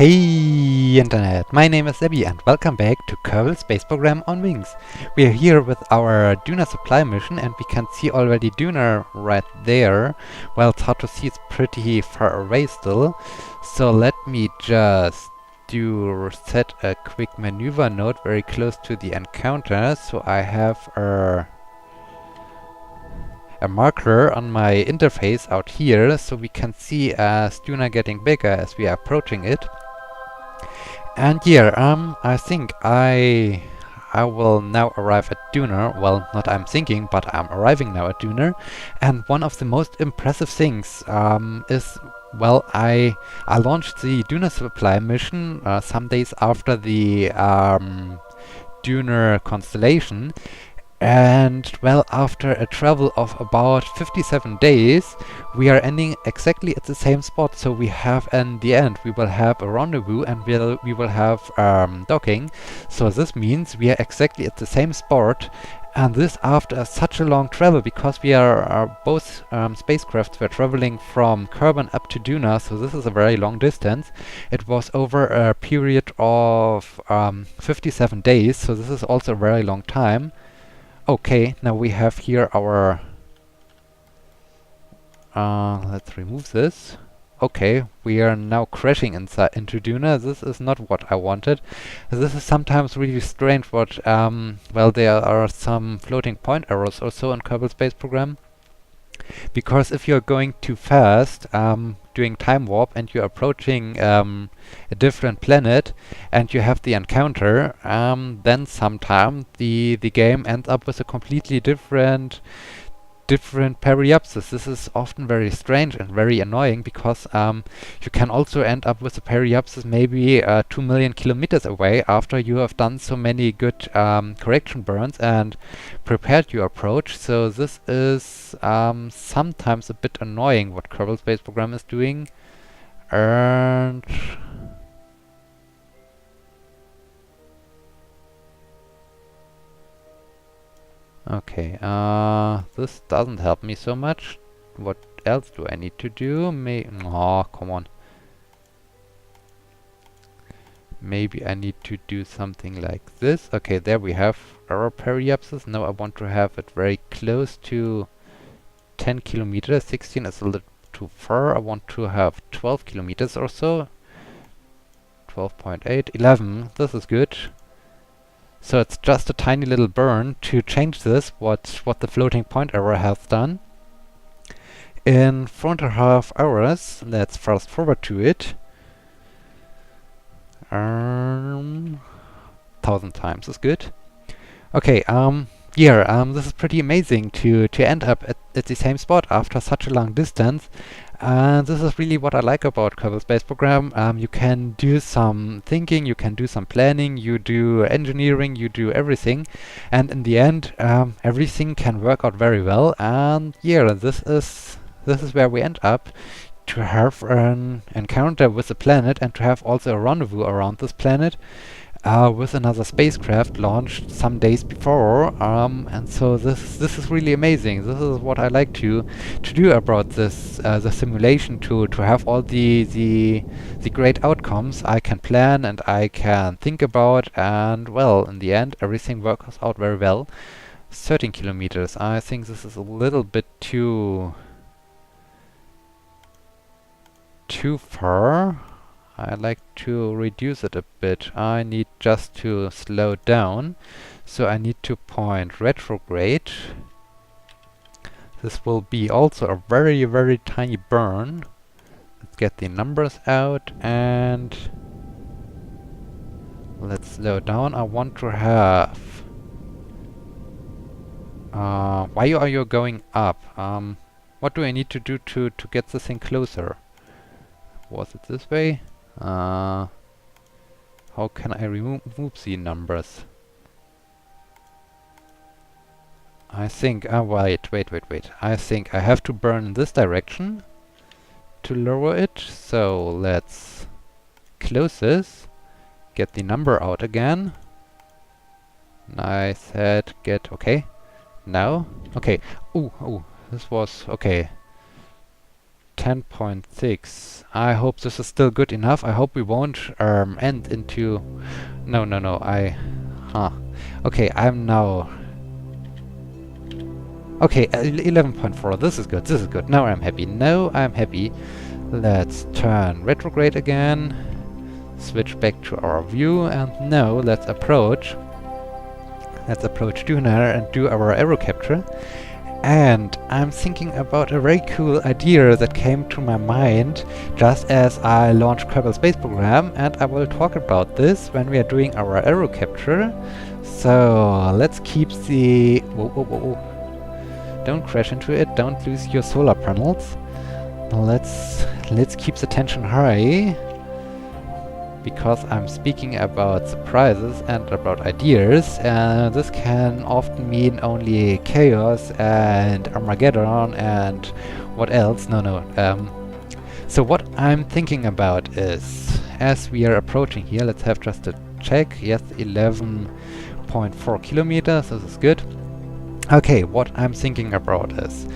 Hey Internet, my name is Debbie and welcome back to Kerbal Space Program on Wings. We are here with our Duna Supply Mission and we can see already Duna right there. Well, it's hard to see, it's pretty far away still. So let me just set a quick maneuver node very close to the encounter, so I have a marker on my interface out here, so we can see Duna getting bigger as we are approaching it. And yeah, I think I will now arrive at Duna. Well, not I'm thinking, but I'm arriving now at Duna. And one of the most impressive things is, well, I launched the Duna Supply Mission some days after the Duna Constellation. And well, after a travel of about 57 days, we are ending exactly at the same spot. So we have, in the end, we will have a rendezvous and we will have docking. So this means we are exactly at the same spot, and this after such a long travel, because we are both spacecrafts were traveling from Kerbal up to Duna. So this is a very long distance. It was over a period of 57 days. So this is also a very long time. Okay, now we have here our... let's remove this. Okay, we are now crashing into Duna. This is not what I wanted. This is sometimes really strange what... well, there are some floating point errors also in Kerbal Space Program. Because if you're going too fast, doing time warp, and you're approaching a different planet, and you have the encounter, then sometime the game ends up with a completely different periapsis. This is often very strange and very annoying, because you can also end up with a periapsis maybe 2 million kilometers away after you have done so many good correction burns and prepared your approach. So this is sometimes a bit annoying what Kerbal Space Program is doing. And okay, this doesn't help me so much. What else do I need to do? Oh, come on. Maybe I need to do something like this. Okay, there we have our periapsis. Now I want to have it very close to 10 kilometers. 16 is a little too far. I want to have 12 kilometers or so. 12.8, 11. This is good. So it's just a tiny little burn to change this, what the floating point error has done. In 4.5 hours, let's fast forward to it. 1,000 times is good. Okay, this is pretty amazing to end up at the same spot after such a long distance. And this is really what I like about Kerbal Space Program. You can do some thinking, you can do some planning, you do engineering, you do everything. And in the end, everything can work out very well. And yeah, this is where we end up, to have an encounter with the planet and to have also a rendezvous around this planet. With another spacecraft launched some days before, and so this is really amazing. This is what I like to do about this the simulation, to have all the great outcomes I can plan and I can think about, and well, in the end everything works out very well. 13 kilometers. I think this is a little bit too far. I like to reduce it a bit. I need just to slow down. So I need to point retrograde. This will be also a very, very tiny burn. Let's get the numbers out and let's slow down. I want to have... why are you going up? What do I need to do to get this thing closer? Was it this way? How can I remove the numbers? I think, wait. I think I have to burn in this direction to lower it. So let's close this, get the number out again. I said get, okay. Now, okay. Oh, this was, okay. 10.6. I hope this is still good enough. I hope we won't end into... No, no, no, Okay, I'm now... Okay, 11.4. This is good, this is good. Now I'm happy. Now I'm happy. Let's turn retrograde again. Switch back to our view, and now let's approach. Let's approach Duna and do our aero capture. And I'm thinking about a very cool idea that came to my mind just as I launched Kerbal Space Program, and I will talk about this when we are doing our aero capture. So let's keep the... Whoa, whoa, whoa, whoa. Don't crash into it, don't lose your solar panels. Let's keep the tension high, because I'm speaking about surprises and about ideas, and this can often mean only chaos and Armageddon and what else? So what I'm thinking about is, as we are approaching here, let's have just a check. Yes, 11.4 kilometers, this is good. Okay, what I'm thinking about is,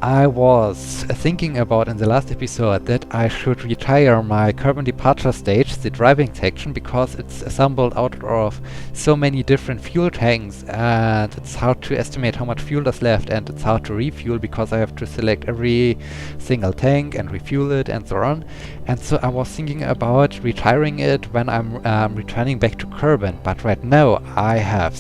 I was thinking about in the last episode that I should retire my carbon departure stage, the driving section, because it's assembled out of so many different fuel tanks, and it's hard to estimate how much fuel is left, and it's hard to refuel because I have to select every single tank and refuel it and so on. And so I was thinking about retiring it when I'm returning back to Kerbal, but right now I have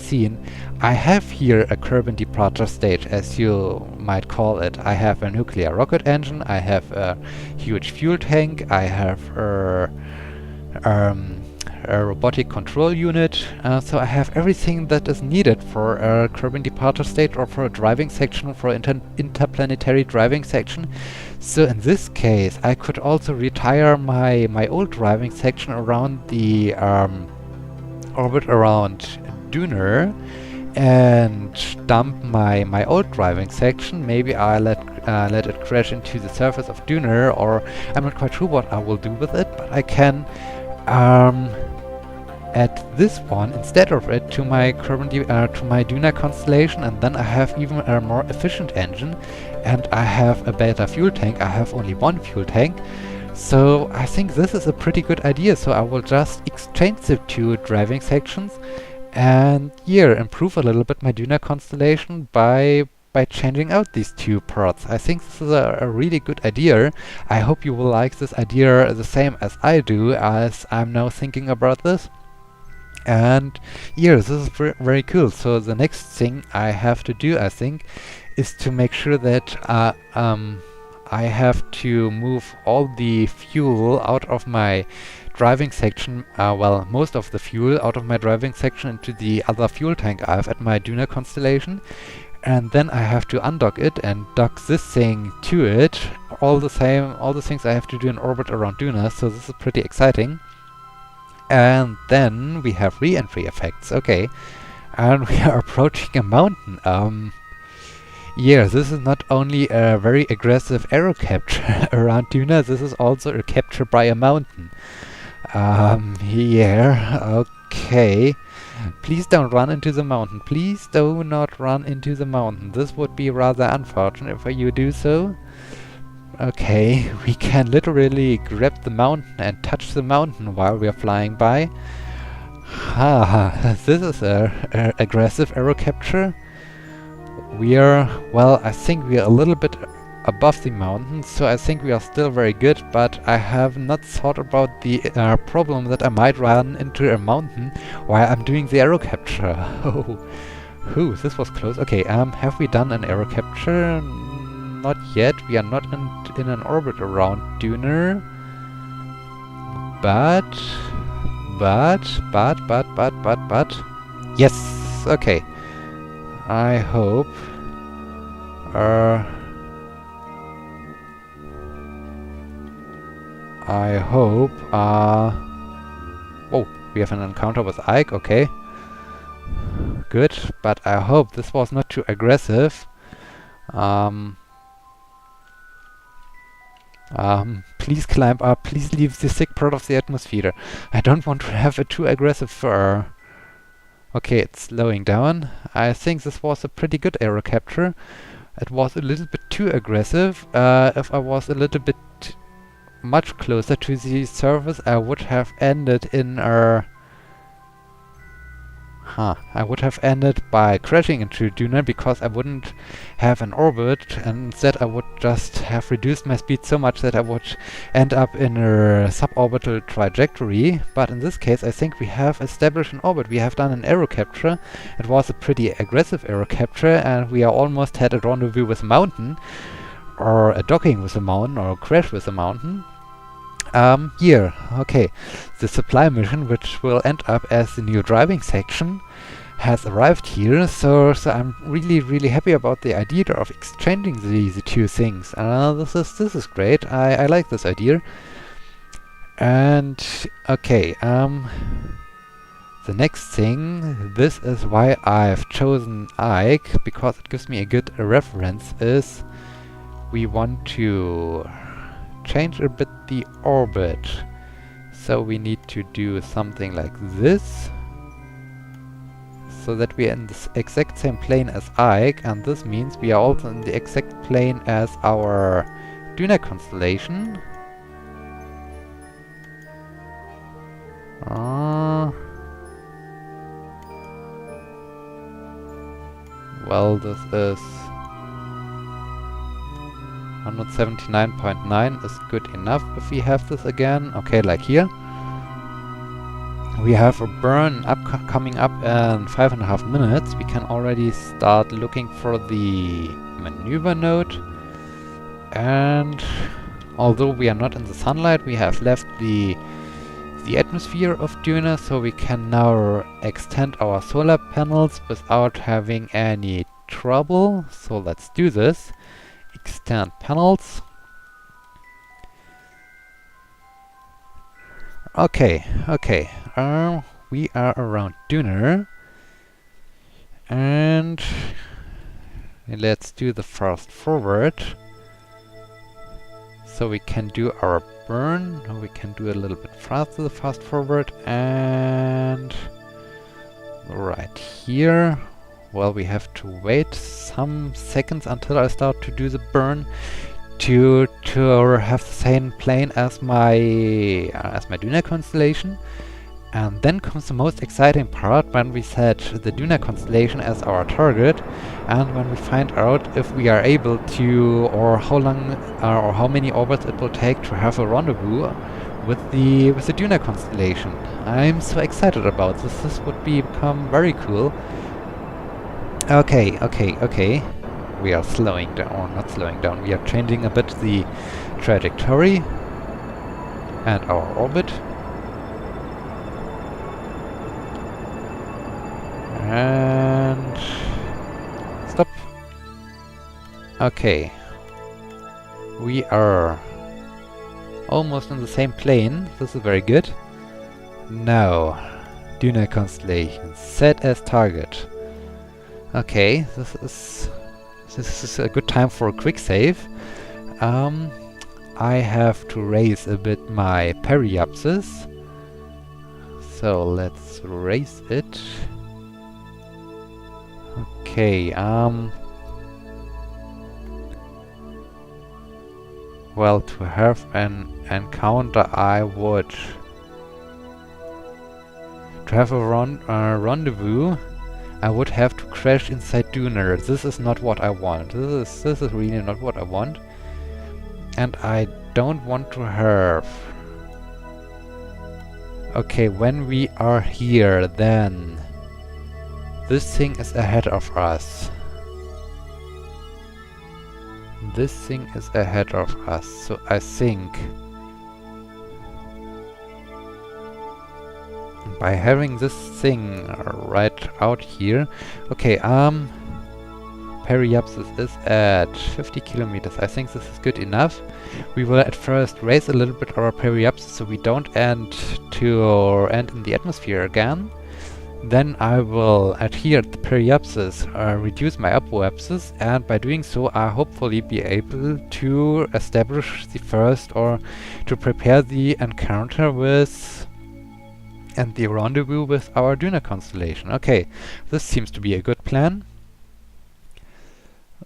here a carbon departure stage, as you might call it. I have a nuclear rocket engine, I have a huge fuel tank, I have a robotic control unit, so I have everything that is needed for a carbon departure stage or for a driving section, for interplanetary driving section. So in this case I could also retire my old driving section around the orbit around Duna, and dump my old driving section. Maybe I let it crash into the surface of Duna, or I'm not quite sure what I will do with it, but I can add this one instead of it to my Duna Constellation, and then I have even a more efficient engine, and I have a better fuel tank. I have only one fuel tank. So I think this is a pretty good idea. So I will just exchange the two driving sections and improve a little bit my Duna Constellation by changing out these two parts. I think this is a really good idea. I hope you will like this idea the same as I do, as I'm now thinking about this. And this is very cool. So the next thing I have to do, I think, is to make sure that I have to move all the fuel out of my driving section, most of the fuel out of my driving section into the other fuel tank I have at my Duna Constellation, and then I have to undock it and dock this thing to it. All the things I have to do in orbit around Duna, so this is pretty exciting. And then we have re-entry effects, okay, and we are approaching a mountain. This is not only a very aggressive aero capture around Duna, this is also a capture by a mountain. Okay. Please don't run into the mountain. Please do not run into the mountain. This would be rather unfortunate if you do so. Okay, we can literally grab the mountain and touch the mountain while we are flying by. This is a aggressive aero capture. I think we are a little bit above the mountain, so I think we are still very good, but I have not thought about the problem that I might run into a mountain while I'm doing the aero capture. This was close. Okay, have we done an aero capture? Not yet. We are not in an orbit around Duna. But... Yes! Okay. I hope... Oh, we have an encounter with Ike, okay. Good, but I hope this was not too aggressive. Please climb up, please leave the thick part of the atmosphere. I don't want to have a too aggressive fur. Okay, it's slowing down. I think this was a pretty good aero capture. It was a little bit too aggressive. If I was a little bit much closer to the surface, I would have ended in a... I would have ended by crashing into Duna because I wouldn't have an orbit, and instead I would just have reduced my speed so much that I would end up in a suborbital trajectory. But in this case I think we have established an orbit. We have done an aero capture. It was a pretty aggressive aero capture, and we are almost had a rendezvous with a mountain, or a docking with a mountain, or a crash with a mountain. Here, okay, the supply mission, which will end up as the new driving section, has arrived here, so I'm really happy about the idea of exchanging the two things. This is great. I like this idea. And okay, the next thing, this is why I've chosen Ike, because it gives me a good reference, is we want to change a bit the orbit. So we need to do something like this, so that we are in the exact same plane as Ike, and this means we are also in the exact plane as our Duna Constellation. Well, this is 179.9 is good enough if we have this again. Okay, like here. We have a burn coming up in 5.5 minutes. We can already start looking for the maneuver node. And although we are not in the sunlight, we have left the atmosphere of Duna, so we can now extend our solar panels without having any trouble. So let's do this. Extend panels. Okay. We are around Duna, and let's do the fast forward. So we can do our burn. We can do a little bit faster the fast forward, and right here. Well, we have to wait some seconds until I start to do the burn to have the same plane as my Duna Constellation. And then comes the most exciting part, when we set the Duna Constellation as our target, and when we find out if we are able to, or how long or how many orbits it will take to have a rendezvous with the Duna Constellation. I'm so excited about this. This would become very cool. Okay. We are slowing down, or not slowing down, we are changing a bit the trajectory and our orbit. And stop. Okay. We are almost in the same plane. This is very good. Now, Duna Constellation, set as target. Okay, this is a good time for a quick save. I have to raise a bit my periapsis. So let's raise it. Okay, well, to have an encounter, I would... To have a rendezvous, I would have to crash inside Duna. This is not what I want. This is really not what I want. And I don't want to have... Okay, when we are here, then... This thing is ahead of us. This thing is ahead of us, so I think... By having this thing right out here... Okay, periapsis is at 50 kilometers. I think this is good enough. We will at first raise a little bit our periapsis so we don't end in the atmosphere again. Then I will adhere the periapsis, reduce my apoapsis, and by doing so I hopefully be able to establish the first, or to prepare the encounter with and the rendezvous with our Duna Constellation. Okay, this seems to be a good plan.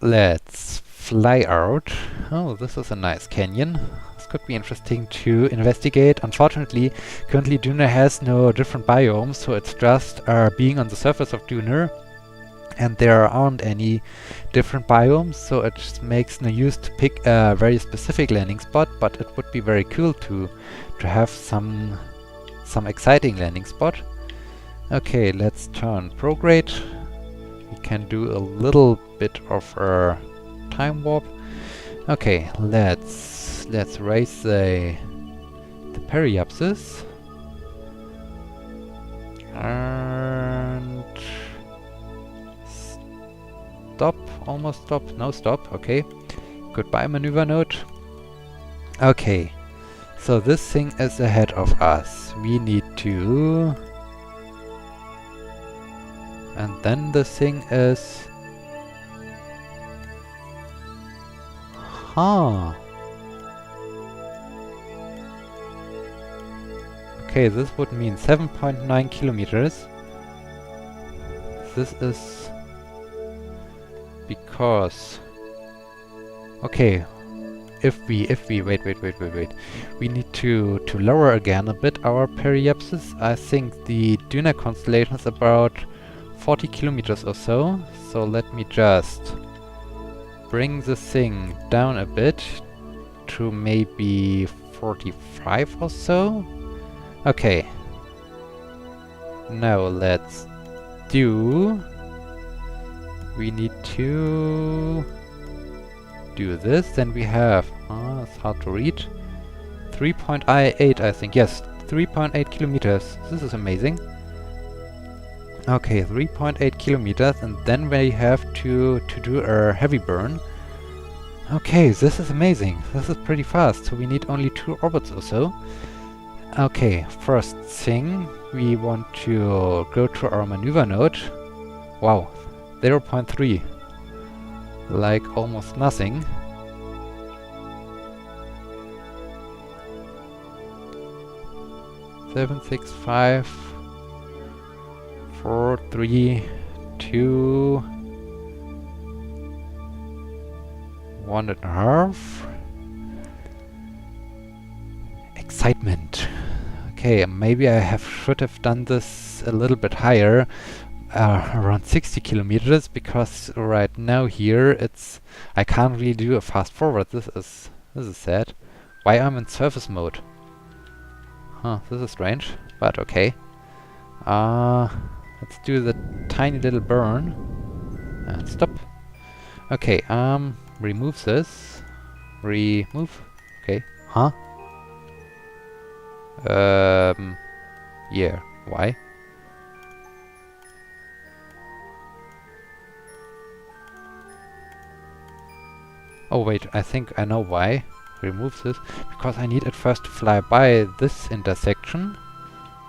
Let's fly out. Oh, this is a nice canyon. This could be interesting to investigate. Unfortunately, currently Duna has no different biomes, so it's just being on the surface of Duna, and there aren't any different biomes, so it just makes no use to pick a very specific landing spot, but it would be very cool to have some exciting landing spot. Okay, let's turn prograde. We can do a little bit of a time warp. Okay, let's raise the periapsis and stop. Almost stop. No stop. Okay. Goodbye, maneuver node. Okay. So this thing is ahead of us. We need to... And then the thing is... Huh. Okay, this would mean 7.9 kilometers. This is... because... Okay. If we wait. We need to lower again a bit our periapsis. I think the Duna Constellation is about 40 kilometers or so. So let me just bring the thing down a bit to maybe 45 or so. Okay. Now let's do... We need to do this, then we have... it's hard to read. 3.8, I think. Yes, 3.8 kilometers. This is amazing. Okay, 3.8 kilometers, and then we have to do a heavy burn. Okay, this is amazing. This is pretty fast, so we need only 2 orbits or so. Okay, first thing, we want to go to our maneuver node. Wow, 0.3. Like almost nothing. Seven, 6, 5, 4, 3, 2, 1.5. Excitement. Okay, maybe I should have done this a little bit higher, around 60 kilometers, because right now here I can't really do a fast forward. This is sad. Why I'm in surface mode? Huh, this is strange, but okay. Let's do the tiny little burn and stop. Okay, remove this. Remove. Okay. Huh? Yeah. Why? Oh wait, I think I know why. Remove this. Because I need at first to fly by this intersection.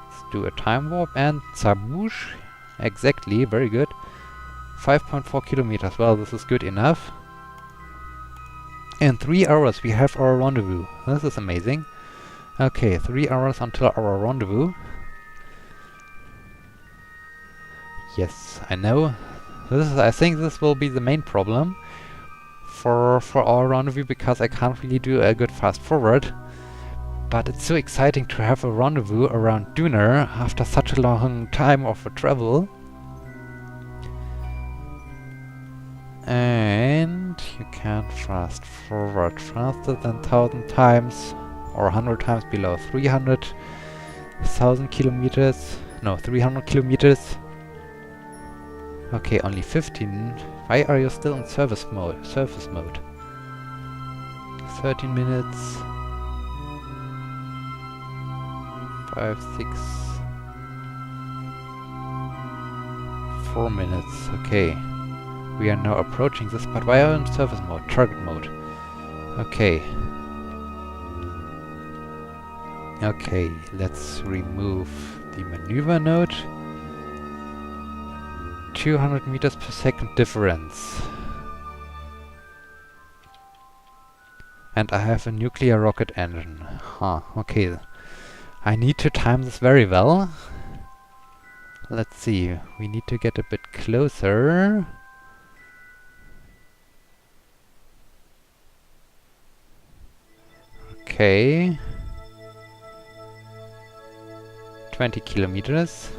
Let's do a time warp and Zaboosh. Exactly, very good. 5.4 kilometers. Well, this is good enough. In 3 hours we have our rendezvous. This is amazing. Okay, 3 hours until our rendezvous. Yes, I know. I think this will be the main problem for our rendezvous, because I can't really do a good fast forward. But it's so exciting to have a rendezvous around Duna after such a long time of travel. And you can fast forward faster than 1000 times or 100 times below 300,000 kilometers. No, 300 kilometers. Okay, only 15. Why are you still in surface mode? 13 minutes. 5, 6, 4 minutes. Okay. We are now approaching this, but why are we in surface mode? Target mode. Okay. Okay, let's remove the maneuver node. 200 meters per second difference. And I have a nuclear rocket engine. Huh, okay. I need to time this very well. Let's see, we need to get a bit closer. Okay. 20 kilometers.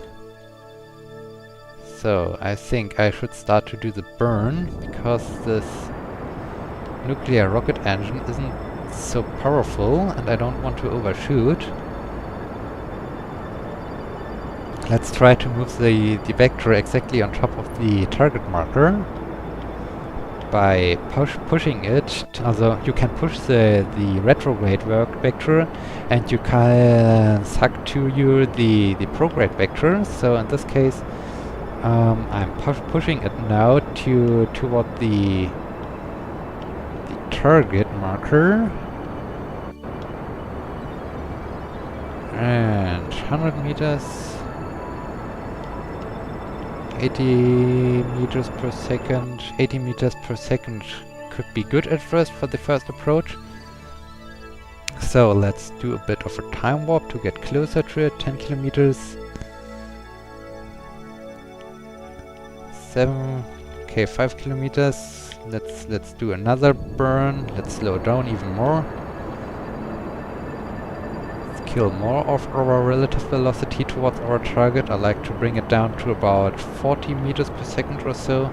So I think I should start to do the burn, because this nuclear rocket engine isn't so powerful and I don't want to overshoot. Let's try to move the vector exactly on top of the target marker by pushing it. Also, you can push the retrograde vector and you can suck to you the prograde vector. So in this case, I'm pushing it now toward the target marker, and 100 meters, 80 meters per second. 80 meters per second could be good at first for the first approach. So let's do a bit of a time warp to get closer to it. 10 kilometers. 5 kilometers. Let's do another burn. Let's slow down even more. Let's kill more of our relative velocity towards our target. I like to bring it down to about 40 meters per second or so.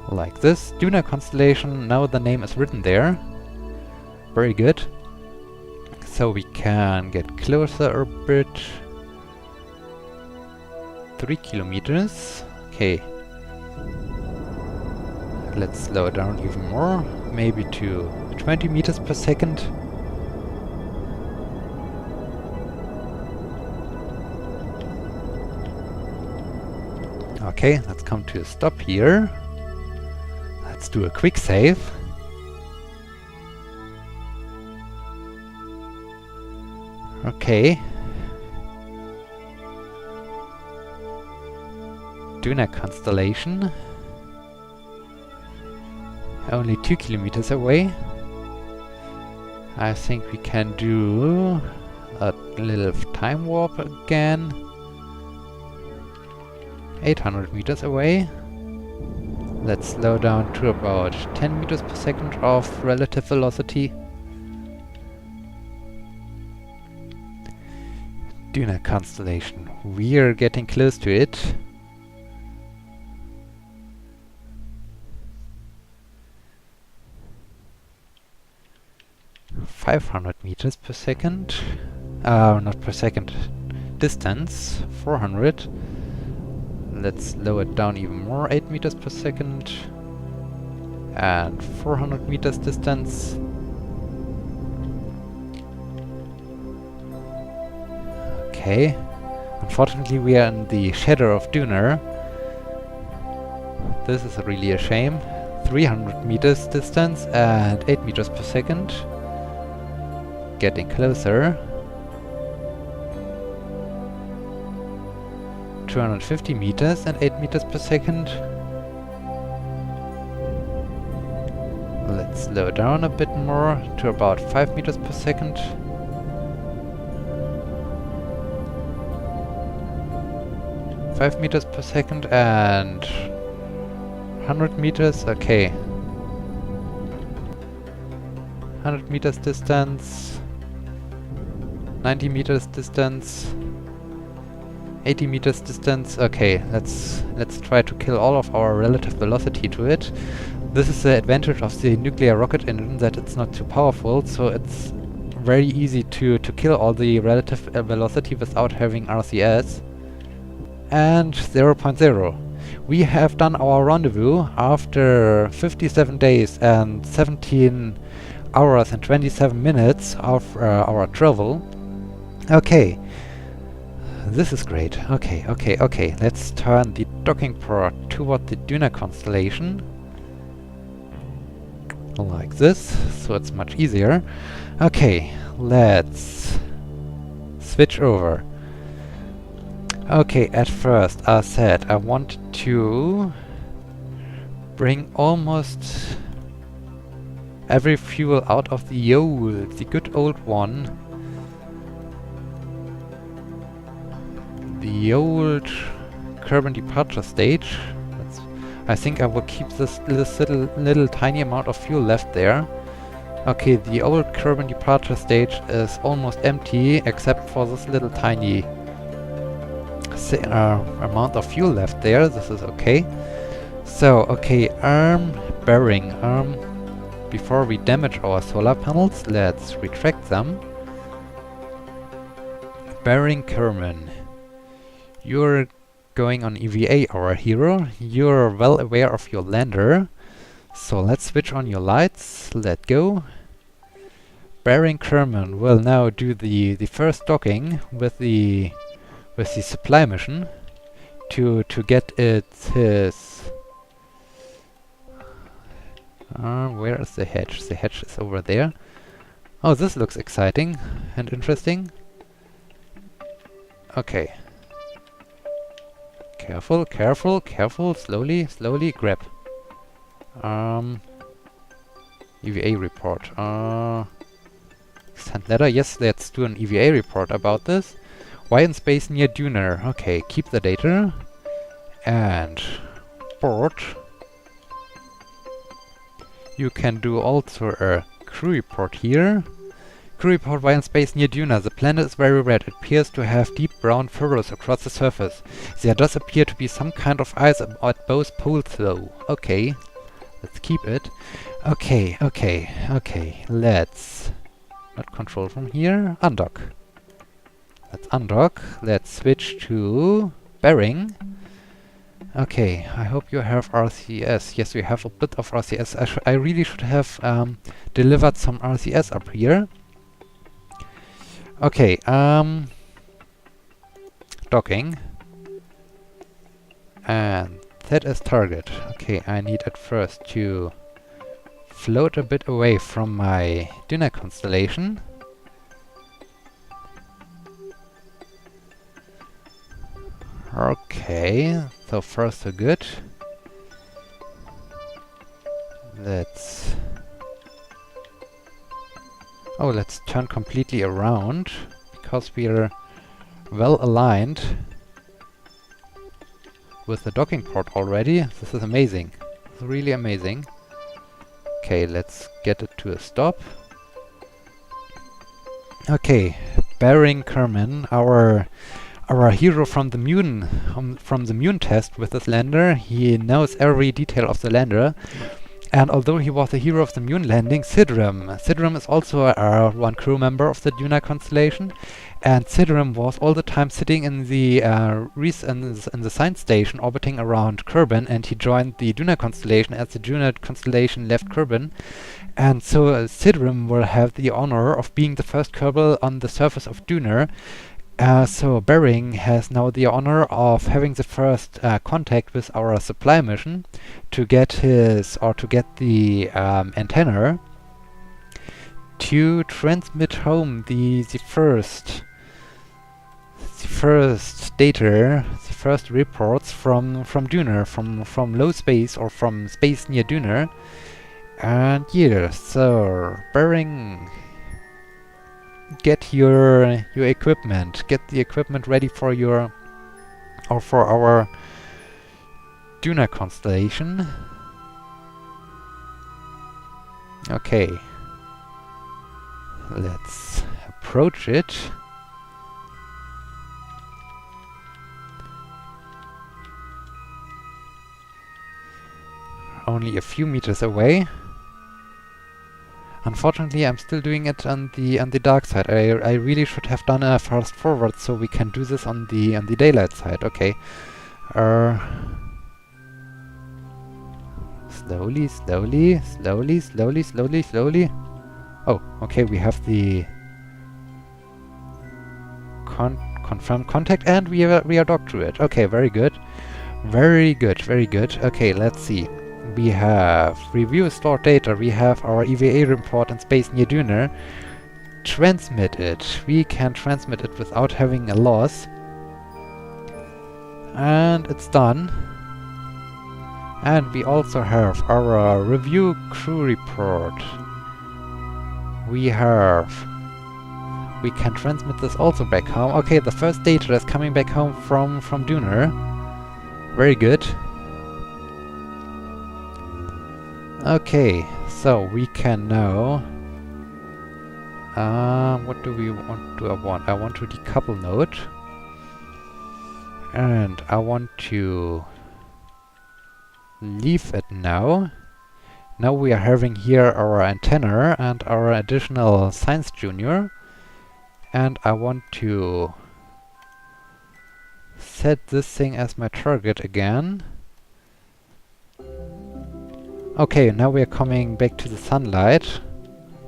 Like this. Duna Constellation, now the name is written there. Very good. So we can get closer a bit. 3 kilometers. Okay. Let's slow down even more. Maybe to 20 meters per second. Okay, let's come to a stop here. Let's do a quick save. Okay. Duna Constellation. Only 2 kilometers away. I think we can do a little time warp again. 800 meters away. Let's slow down to about 10 meters per second of relative velocity. Duna Constellation. We're getting close to it. .500 meters per second. Not per second. Distance. 400. Let's slow it down even more. 8 meters per second. And 400 meters distance. Okay. Unfortunately, we are in the shadow of Duna. This is really a shame. 300 meters distance and 8 meters per second. Getting closer. 250 meters and 8 meters per second. Let's slow down a bit more to about 5 meters per second. 5 meters per second and 100 meters. Okay. 100 meters distance. 90 meters distance. 80 meters distance. Okay, let's try to kill all of our relative velocity to it. This is the advantage of the nuclear rocket engine, that it's not too powerful, so it's very easy to kill all the relative velocity without having RCS. And 0.0. We have done our rendezvous after 57 days and 17 hours and 27 minutes of our travel. Okay. This is great. Okay. Let's turn the docking port toward the Duna Constellation. Like this, so it's much easier. Okay, let's switch over. Okay, at first I said I wanted to bring almost every fuel out of the good old one. The old Kerbal departure stage. I think I will keep this little tiny amount of fuel left there. Okay, the old Kerbal departure stage is almost empty, except for this little tiny amount of fuel left there. This is okay. So, okay, bearing. Before we damage our solar panels, let's retract them. Bearing Kerman. You're going on EVA, our hero. You're well aware of your lander. So let's switch on your lights. Let go. Bearing Kerman will now do the first docking with the supply mission to get his. Where is the hatch? The hatch is over there. Oh, this looks exciting and interesting. Okay. Careful, careful, careful. Slowly, slowly. Grab. EVA report. Send letter. Yes, let's do an EVA report about this. Why in space near Duna? Okay, keep the data. And port. You can do also a crew report here. Crew report, why in space near Duna? The planet is very red. It appears to have deep brown furrows across the surface. There does appear to be some kind of ice at both poles though. Okay, let's keep it. Okay, okay, okay. Let's not control from here. Undock. Let's undock. Let's switch to bearing. Okay, I hope you have RCS. Yes, we have a bit of RCS. I really should have delivered some RCS up here. Okay, docking. And that is target. Okay, I need at first to float a bit away from my Duna Constellation. Okay, so far so good. Let's turn completely around because we're well aligned with the docking port already. This is amazing. This is really amazing. Okay, let's get it to a stop. Okay, bearing Kerman, our hero from the Moon test with this lander. He knows every detail of the lander. And although he was the hero of the Moon landing, Sidram is also one crew member of the Duna Constellation, and Sidram was all the time sitting in the in the science station orbiting around Kerbal, and he joined the Duna Constellation as the Duna Constellation left Kerbal, and so Sidram will have the honor of being the first Kerbal on the surface of Duna. So Bering has now the honor of having the first contact with our supply mission to get the antenna to transmit home the first data, the first reports from Duna, from low space or from space near Duna. And yeah, so Bering, get your equipment. Get the equipment ready for our Duna Constellation. Okay. Let's approach it. Only a few meters away. Unfortunately, I'm still doing it on the dark side. I really should have done a fast forward so we can do this on the daylight side. Okay. Slowly, slowly, slowly, slowly, slowly, slowly. Oh, okay. We have the confirmed contact, and we are docked to it. Okay, very good, very good, very good. Okay, let's see. We have review stored data, we have our EVA report in space near Duna. Transmit it. We can transmit it without having a loss. And it's done. And we also have our review crew report. We can transmit this also back home. Okay, the first data is coming back home from Duna. Very good. Okay, so we can now What do we want? Do I want? I want to decouple node. And I want to leave it now. Now we are having here our antenna and our additional science junior. And I want to set this thing as my target again. Okay, now we are coming back to the sunlight.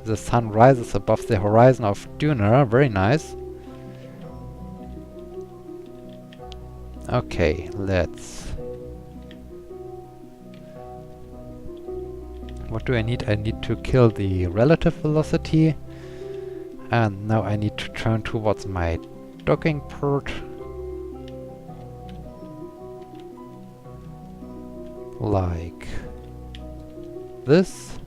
The sun rises above the horizon of Duna, very nice. Okay, let's... What do I need? I need to kill the relative velocity. And now I need to turn towards my docking port. Like this.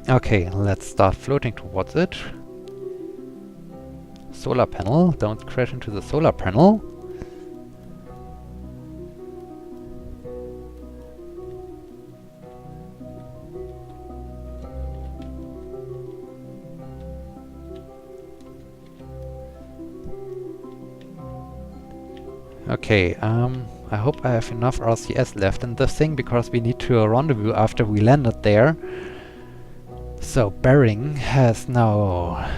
Okay, let's start floating towards it. Solar panel, don't crash into the solar panel. Okay, I hope I have enough RCS left in this thing, because we need to rendezvous after we landed there. So Bering has now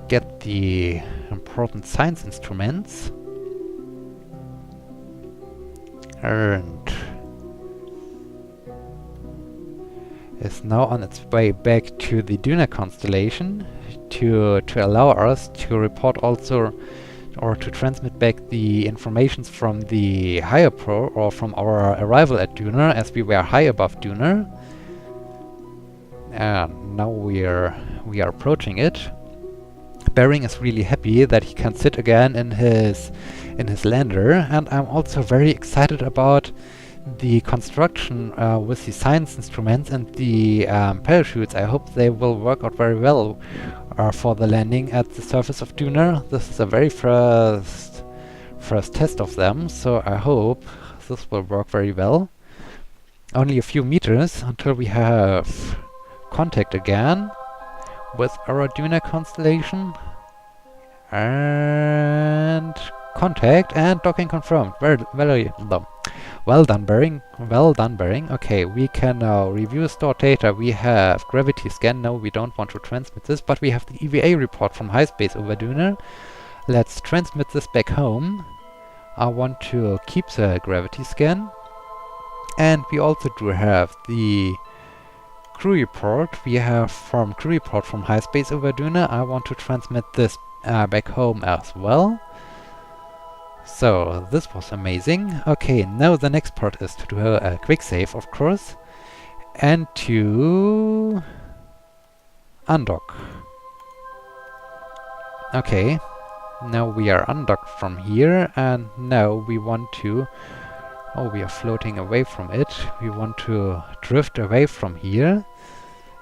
get the important science instruments and is now on its way back to the Duna Constellation to allow us to report also, or to transmit back the informations from the higher pro, or from our arrival at Duna, as we were high above Duna. And now we are approaching it. Bering is really happy that he can sit again in his lander, and I'm also very excited about the construction with the science instruments and the parachutes. I hope they will work out very well for the landing at the surface of Duna. This is the very first test of them, so I hope this will work very well. Only a few meters until we have contact again with our Duna Constellation. And contact and docking confirmed. Very well done, Bering. Well done, Bering. Okay, we can now review stored data. We have gravity scan. No, we don't want to transmit this, but we have the EVA report from high space over Duna. Let's transmit this back home. I want to keep the gravity scan. And we also do have the crew report. We have crew report from high space over Duna. I want to transmit this back home as well. So this was amazing. Okay, now the next part is to do a quick save, of course, and to undock. Okay, now we are undocked from here, and now we want to... Oh, we are floating away from it. We want to drift away from here.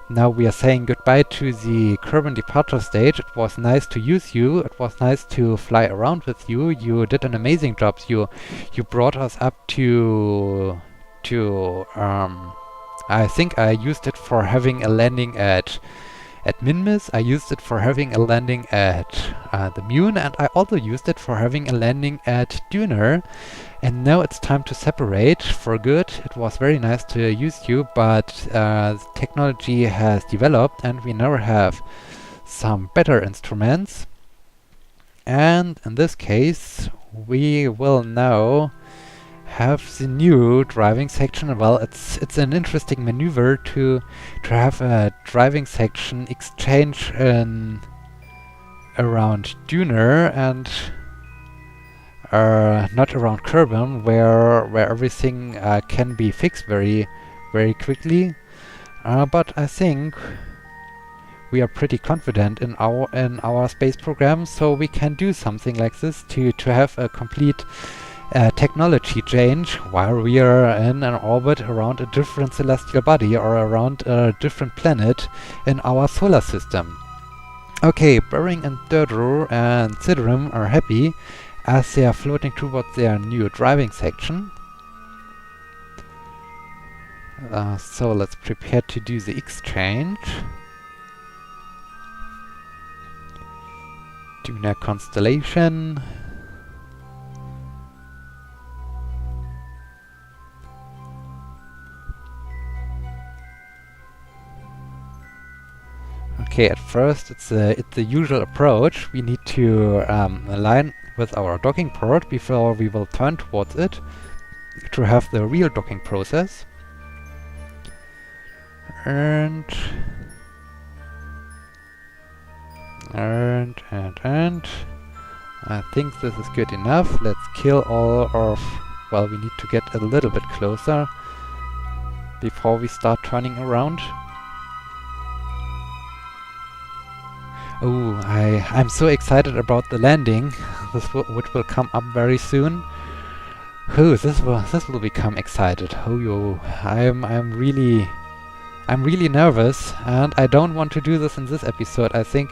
Now we are saying goodbye to the Kerbal departure stage. It was nice to use you. It was nice to fly around with you. You did an amazing job. You brought us up to I think I used it for having a landing at Minmus. I used it for having a landing at the Moon, and I also used it for having a landing at Duna. And now it's time to separate for good. It was very nice to use you, but technology has developed and we now have some better instruments. And in this case, we will now have the new driving section. Well, it's an interesting maneuver to have a driving section exchange around Duna and not around Kerbal, where everything can be fixed very quickly. But I think we are pretty confident in our space program, so we can do something like this to have a complete technology change while we are in an orbit around a different celestial body or around a different planet in our solar system. Okay, Bering and Durdru and Sidrim are happy as they are floating towards their new driving section. So let's prepare to do the exchange. Duna Constellation. Okay, at first it's the usual approach. We need to align with our docking port before we will turn towards it to have the real docking process. And I think this is good enough. Let's kill all of... Well, we need to get a little bit closer before we start turning around. Oh, I'm so excited about the landing, which will come up very soon. Oh, this will become excited. Oh, yo, I'm really nervous, and I don't want to do this in this episode. I think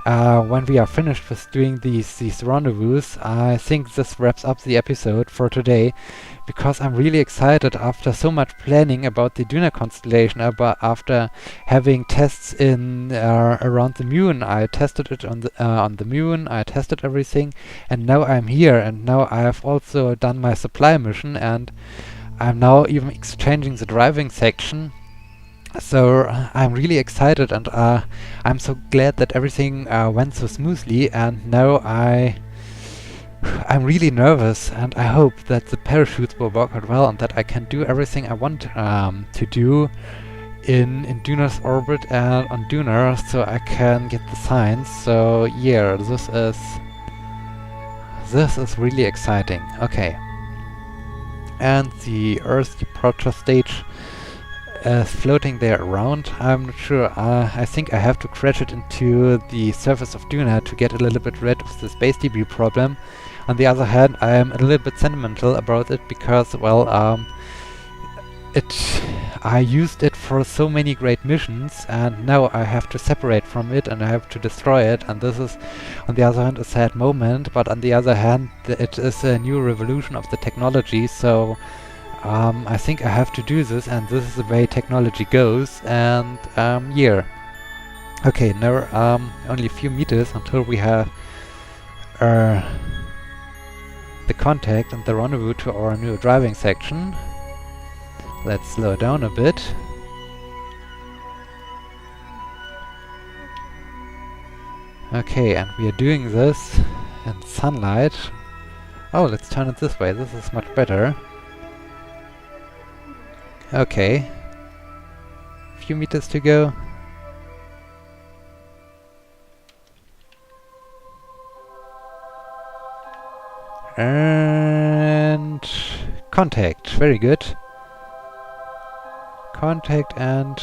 when we are finished with doing these rendezvous, I think this wraps up the episode for today, because I'm really excited after so much planning about the Duna Constellation. After having tests in around the moon, I tested it on the moon. I tested everything, and now I'm here. And now I have also done my supply mission, and I'm now even exchanging the driving section. So I'm really excited, and I'm so glad that everything went so smoothly, and now I'm really nervous, and I hope that the parachutes will work out well and that I can do everything I want to do in Duna's orbit and on Duna, so I can get the signs. So yeah, this is really exciting. Okay. And the Earth departure stage floating there around. I'm not sure. I think I have to crash it into the surface of Duna to get a little bit rid of the space debris problem. On the other hand, I am a little bit sentimental about it because, well, I used it for so many great missions, and now I have to separate from it and I have to destroy it, and this is, on the other hand, a sad moment, but on the other hand, it is a new revolution of the technology, so I think I have to do this, and this is the way technology goes, and yeah. Okay, now only a few meters until we have the contact and the rendezvous to our new driving section. Let's slow down a bit. Okay, and we are doing this in sunlight. Oh, let's turn it this way. This is much better. Okay. Few meters to go. And contact. Very good. Contact and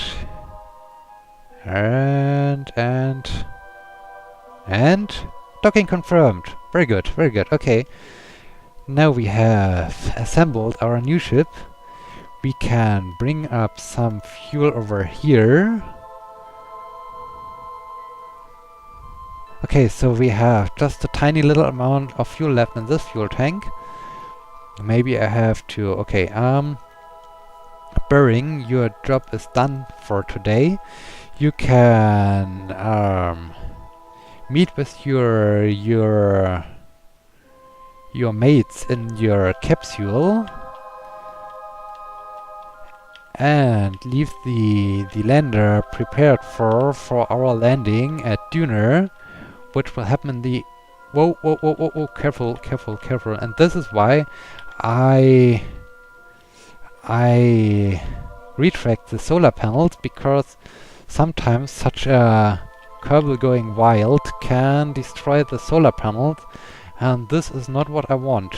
docking confirmed. Very good, very good. Okay. Now we have assembled our new ship. We can bring up some fuel over here. Okay, so we have just a tiny little amount of fuel left in this fuel tank. Maybe I have to... Okay, Burying, your job is done for today. You can meet with your mates in your capsule and leave the lander prepared for our landing at Duna, which will happen in the... Whoa, whoa, whoa, whoa, whoa, careful, careful, careful. And this is why I retract the solar panels, because sometimes such a Kerbal going wild can destroy the solar panels, and this is not what I want.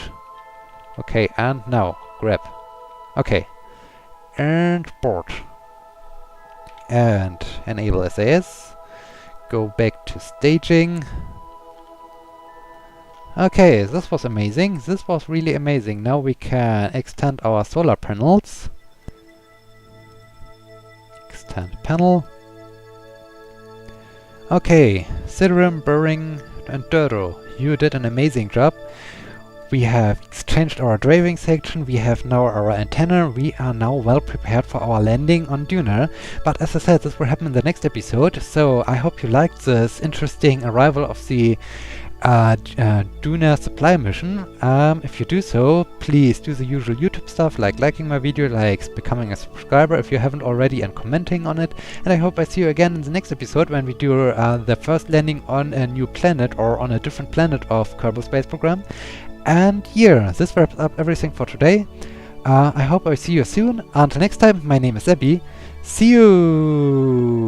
Okay, and now, grab. Okay. And board. And enable SAS. Go back to staging. Okay, this was amazing. This was really amazing. Now we can extend our solar panels. Extend panel. Okay, Sidrim, Burying, and Duro, you did an amazing job. We have exchanged our driving section, we have now our antenna, we are now well prepared for our landing on Duna. But as I said, this will happen in the next episode, so I hope you liked this interesting arrival of the Duna Supply Mission. If you do so, please do the usual YouTube stuff, like liking my video, like becoming a subscriber if you haven't already, and commenting on it. And I hope I see you again in the next episode when we do the first landing on a new planet, or on a different planet of Kerbal Space Program. And yeah, this wraps up everything for today. I hope I see you soon. Until next time, my name is Abby. See you!